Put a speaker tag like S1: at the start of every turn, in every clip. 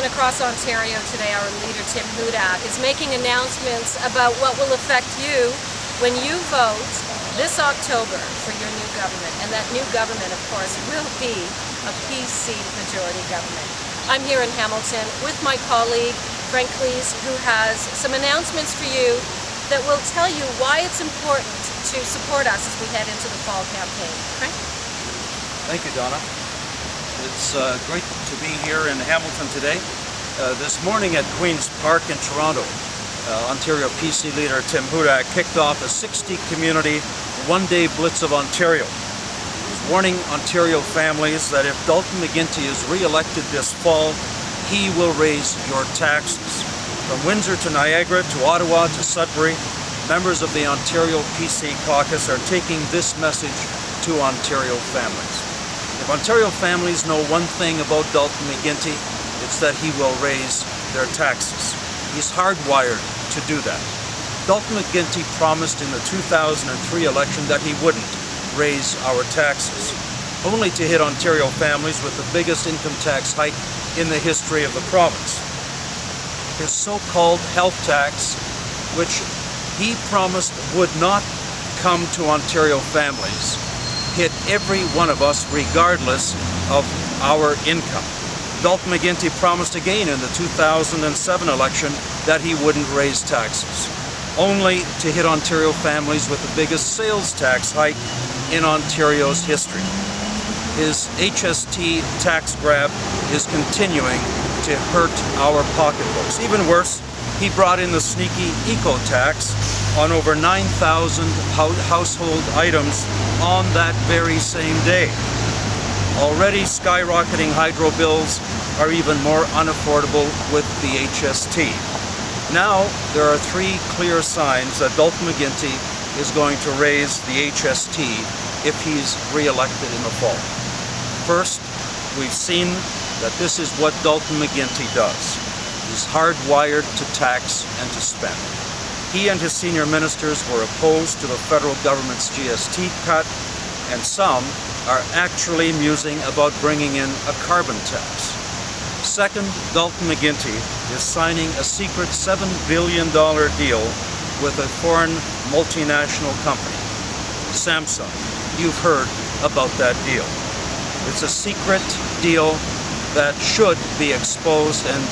S1: Gentlemen, across Ontario today, our leader Tim Hudak is making announcemements about what will affect you when you vote this October for your new government. And that new government, of course, will be a PC majority government. I'm here in Hamilton with my colleague Frank Klees, who has some announcements for you that will tell you why it's important to support us as we head into the fall campaign. Frank?
S2: Thank you, Donna. It's great to be here in Hamilton today. This morning at Queen's Park in Toronto, Ontario PC leader Tim Hudak kicked off a 60-community one-day blitz of Ontario. He's warning Ontario families that if Dalton McGuinty is re-elected this fall, he will raise your taxes. From Windsor to Niagara to Ottawa to Sudbury, members of the Ontario PC caucus are taking this message to Ontario families. If Ontario families know one thing about Dalton McGuinty, it's that he will raise their taxes. He's hardwired to do that. Dalton McGuinty promised in the 2003 election that he wouldn't raise our taxes, only to hit Ontario families with the biggest income tax hike in the history of the province. His so-called health tax, which he promised would not come to Ontario families, hit every one of us regardless of our income. Dalton McGuinty promised again in the 2007 election that he wouldn't raise taxes, only to hit Ontario families with the biggest sales tax hike in Ontario's history. His HST tax grab is continuing to hurt our pocketbooks. Even worse, he brought in the sneaky eco-tax on over 9,000 household items on that very same day. Already skyrocketing hydro bills are even more unaffordable with the HST. Now there are three clear signs that Dalton McGuinty is going to raise the HST if he's re-elected in the fall. First, we've seen that this is what Dalton McGuinty does. He's hardwired to tax and to spend. He and his senior ministers were opposed to the federal government's GST cut, and some are actually musing about bringing in a carbon tax. Second, Dalton McGuinty is signing a secret $7 billion deal with a foreign multinational company, Samsung. You've heard about that deal. It's a secret deal that should be exposed, and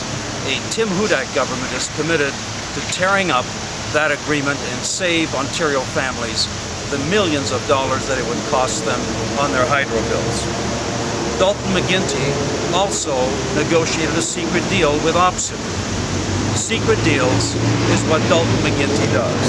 S2: a Tim Hudak government is committed to tearing up that agreement and save Ontario families the millions of dollars that it would cost them on their hydro bills. Dalton McGuinty also negotiated a secret deal with OPSEU. Secret deals is what Dalton McGuinty does.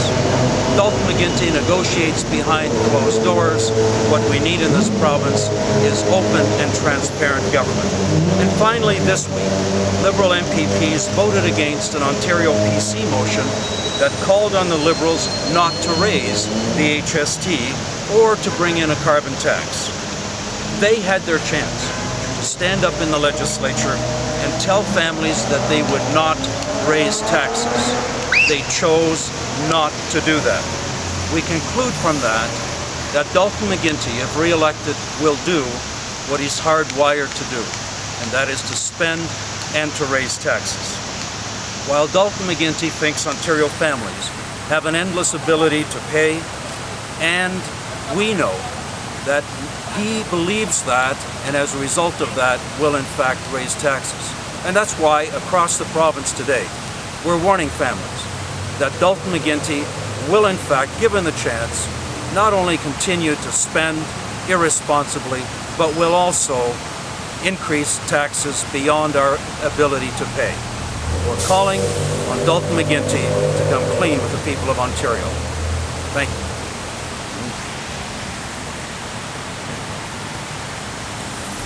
S2: Dalton McGuinty negotiates behind closed doors. What we need in this province is open and transparent government. And finally, this week, Liberal MPPs voted against an Ontario PC motion that called on the Liberals not to raise the HST or to bring in a carbon tax. They had their chance to stand up in the legislature and tell families that they would not raise taxes. They chose not to do that. We conclude from that Dalton McGuinty, if re-elected, will do what he's hardwired to do, and that is to spend and to raise taxes. While Dalton McGuinty thinks Ontario families have an endless ability to pay, and we know that he believes that, and as a result of that, will in fact raise taxes. And that's why across the province today, we're warning families that Dalton McGuinty will in fact, given the chance, not only continue to spend irresponsibly, but will also increase taxes beyond our ability to pay. We're calling on Dalton McGuinty to come clean with the people of Ontario. Thank you.